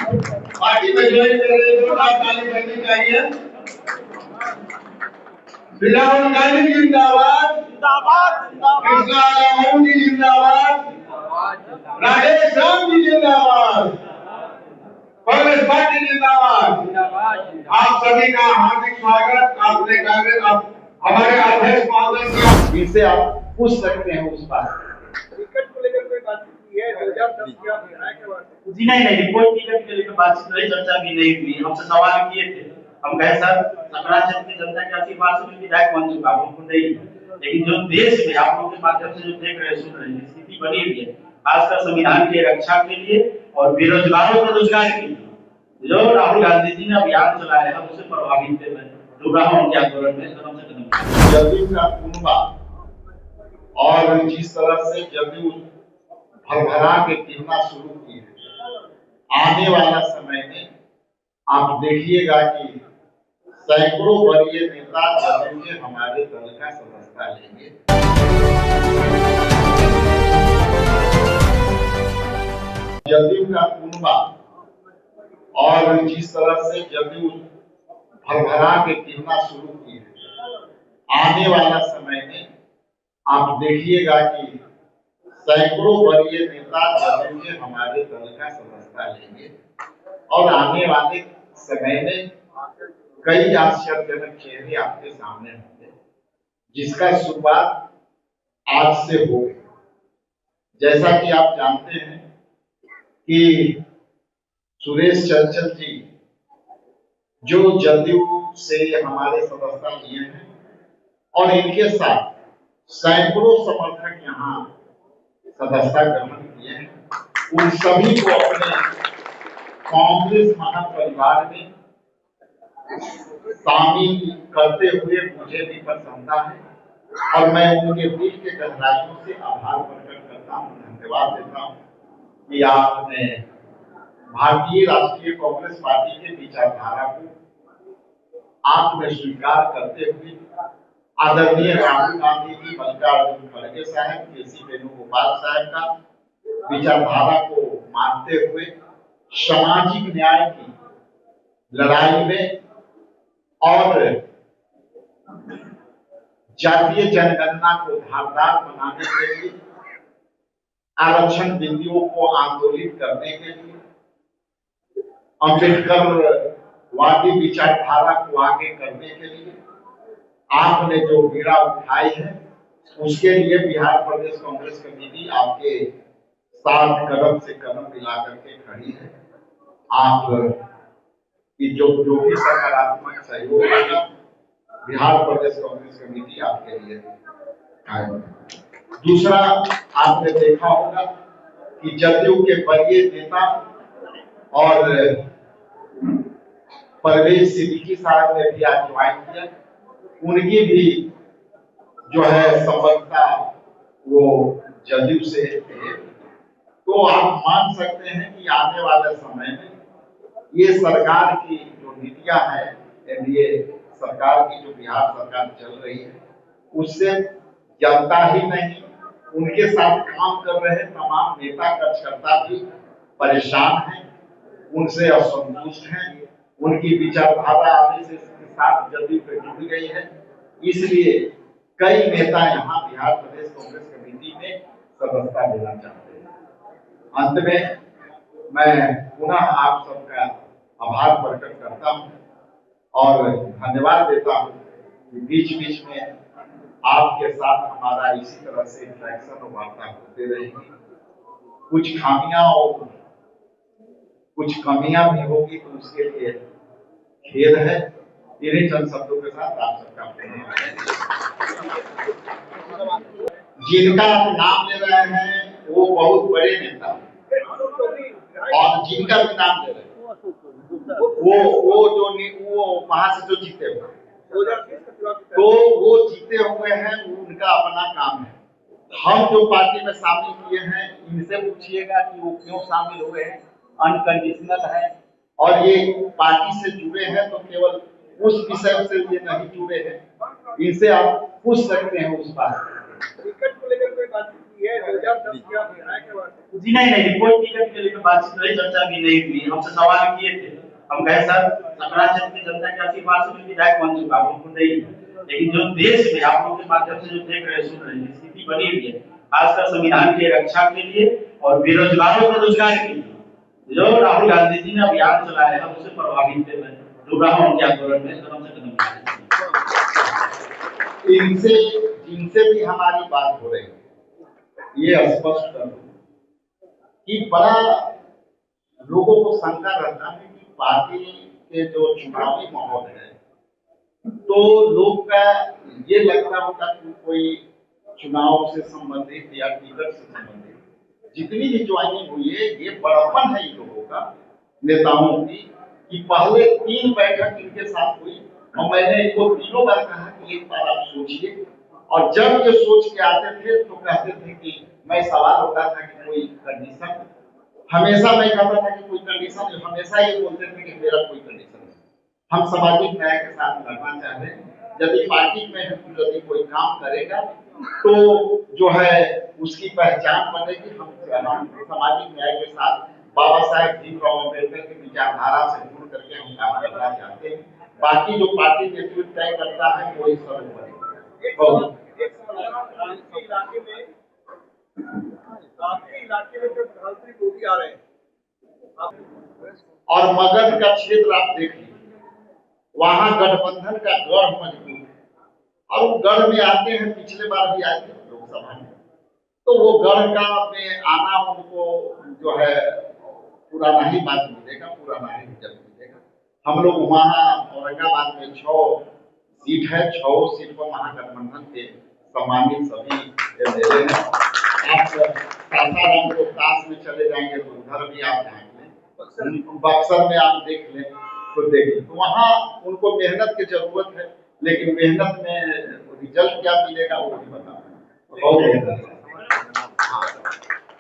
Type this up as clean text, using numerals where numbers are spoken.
Party में join कर रहे हो आप ताली बजनी चाहिए। राहुल गांधी जिंदाबाद, कृष्णा राहुल जी जिंदाबाद, राजेश राम जी जिंदाबाद, कांग्रेस पार्टी जिंदाबाद। आप सभी का हार्दिक स्वागत। आपने कांग्रेस हमारे अध्यक्ष महोदय से जिनसे आप पूछ सकते हैं उस बात टिकट को लेकर कोई बातचीत की है? 2010 की आप विधायक के बाद जी नहीं रिपोर्ट टिकट के लेकर बातचीत नहीं, चर्चा भी नहीं हुई। हमसे सवाल किए थे, हम कहे सर सकरा क्षेत्र की जनता के आशीर्वाद से विधायक बन चुका हमको नहीं, लेकिन जो देश में आप लोगों के माध्यम से जो देख रहे सुन रहे हैं स्थिति बनी हुई है, खासकर संविधान की रक्षा के लिए और बेरोजगारों को रोजगार के लिए जो राहुल गांधी जी ने अभियान चलाया है उससे प्रभावित थे। मैं जो रहा हूँ उनके आंदोलन में कदम से कदम जदयू का कुनबा और जिस तरह से जदयू भरभरा के गिरना शुरू की है, आने वाला समय में आप देखिएगा कि सैकड़ों वरीय नेता जदयू के हमारे दल का सदस्यता लेंगे। जदयू का कुनबा और जिस तरह से जदयू भरभरा के गिरना शुरू की है, आने वाला समय में आप देखिएगा कि सैकड़ों वरीय नेता जदयू के हमारे दल का सदस्यता लेंगे और आने वाले समय में कई आश्चर्यजनक चेहरे आपके सामने होंगे, जिसका शुरुआत आज से हो गई। जैसा कि आप जानते हैं कि सुरेश चंचल जी जो जदयू से हमारे सदस्यता लिए हैं और इनके साथ सैकड़ों समर्थक यहाँ सदस्यता ग्रहण किए हैं, उन सभी को अपने कांग्रेस महापरिवार में शामिल करते हुए मुझे भी प्रसन्नता है और मैं उनके दिल के गहराइयों से आभार प्रकट करता हूँ, धन्यवाद देता हूँ कि आपने भारतीय राष्ट्रीय कांग्रेस पार्टी के विचारधारा को आपने स्वीकार करते हुए आदरणीय राहुल गांधी जी, मल्लिकार्जुन खड़गे साहब, केसी वेणुगोपाल साहब का विचारधारा को मानते हुए सामाजिक न्याय की लड़ाई में और जातीय जनगणना को धारदार बनाने के लिए, आरक्षण बिंदुओं को आंदोलित करने के लिए, अम्बेडकर वादी विचारधारा को आगे करने के लिए आपने जो बीड़ा उठाई है, उसके लिए बिहार प्रदेश कांग्रेस कमेटी आपके साथ कदम से कदम मिला करके खड़ी है। आप की जो भी सकारात्मक सहयोग होगा, बिहार प्रदेश कांग्रेस कमेटी आपके लिए कायम है। दूसरा, आपने देखा होगा कि जदयू के वरीय नेता और परवेज सिद्दीकी साहब ने भी आज ज्वाइन किया, उनकी भी जो है संबद्धता वो जदयू से है। तो आप मान सकते हैं कि आने वाले समय में ये सरकार की जो नीतियां हैं, एनडीए सरकार की जो बिहार सरकार चल रही है, उससे जनता ही नहीं उनके साथ काम कर रहे तमाम नेता कार्यकर्ता भी परेशान हैं, उनसे असंतुष्ट हैं, उनकी विचारधारा आने से साथ जदयू पे जुड़ गई है। इसलिए कई नेता यहाँ बिहार प्रदेश कांग्रेस कमेटी में सदस्यता लेना चाहते हैं। अंत में मैं पुनः आप सबका आभार प्रकट करता हूँ और धन्यवाद देता हूँ कि बीच बीच में आपके साथ हमारा इसी तरह से इंटरेक्शन और वार्ता होते रहेगी। कुछ खामियां और कुछ कमियां भी होगी तो उसके लिए खेद है। इन्हीं चंद शब्दों के साथ आप सबका जिनका आप नाम ले रहे हैं वो बहुत बड़े नेता और जिनका भी नाम ले रहे हैं वो वहां से जो जीते हुए तो वो जीते हुए हैं, उनका अपना काम है। हम जो पार्टी में शामिल किए हैं इनसे पूछिएगा कि वो क्यों शामिल हुए हैं, अनकंडीशनल है और ये पार्टी से जुड़े हैं तो केवल उस विषय से ये नहीं जुड़े हैं, इनसे आप पूछ सकते हैं उस बात। टिकट को लेकर कोई बातचीत की की है 2010 की आप विधायक के बाद जी नहीं नहीं, रिपोर्ट टिकट के लिए बातचीत नहीं, चर्चा भी नहीं हुई। हमसे सवाल किए थे, हम कहे सर सकरा क्षेत्र की जनता के आशीर्वाद से मैं विधायक बन चुका हूँ, उनको नहीं, लेकिन जो देश में आप लोगों के माध्यम से जो देख रहे सुन रहे हैं स्थिति बनी हुई है, खासकर संविधान की रक्षा के लिए और बेरोजगारों के रोजगार के लिए जो राहुल गांधी जी ने अभियान चलाया है उससे प्रभावित थे। मैं जुड़ा हूँ उनके आंदोलन में कदम से कदम। इनसे जिनसे भी हमारी बात हो रही है, ये स्पष्ट कर दूं कि बड़ा लोगों को शंका रहता है कि पार्टी के जो चुनावी माहौल है तो लोग का ये लगता होगा कि कोई चुनाव से संबंधित या टिकट से संबंधित जितनी भी ज्वाइनिंग हुई है ये बड़प्पन है इन लोगों का, नेताओं की, कि पहले 3 बैठक इनके साथ हुई और मैंने इनको तीनों बार कहा कि एक बार आप सोचिए, और जब ये सोच के आते थे तो कहते थे कि मैं सवाल होता था कि कोई कंडीशन, हमेशा मैं कहता था कि कोई कंडीशन, हमेशा ये बोलते थे कि मेरा कोई कंडीशन नहीं, हम सामाजिक न्याय के साथ लड़ना चाहते हैं, यदि पार्टी में यदि कोई काम करेगा तो जो है उसकी पहचान बनेगी, हम सामाजिक न्याय के साथ बाबा साहेब भीमराव अम्बेडकर की विचारधारा से जुड़ करके हम काम करना चाहते हैं। बाकी जो पार्टी नेतृत्व तय करता है वो इस पर आपके इलाके में जो प्रधानमंत्री मोदी आ रहे हैं और मगध का क्षेत्र आप देखिए, वहां गठबंधन का गढ़ मजबूत है और वो गढ़ में आते हैं, पिछले बार भी आए थे लोकसभा में, तो वो गढ़ का में आना उनको जो है पुराना ही बात मिलेगा, पुराना ही रिजल्ट मिलेगा। हम लोग वहाँ औरंगाबाद में 6 सीट है, 6 सीट पर महागठबंधन के सम्मानित सभी एमएलए हैं। आप सासाराम रोहतास में चले जाएंगे तो उधर भी आप जाएंगे, बक्सर में आप देख लें तो देख लें, तो वहाँ उनको मेहनत की जरूरत है, लेकिन मेहनत में रिजल्ट क्या मिलेगा वो नहीं बता। बहुत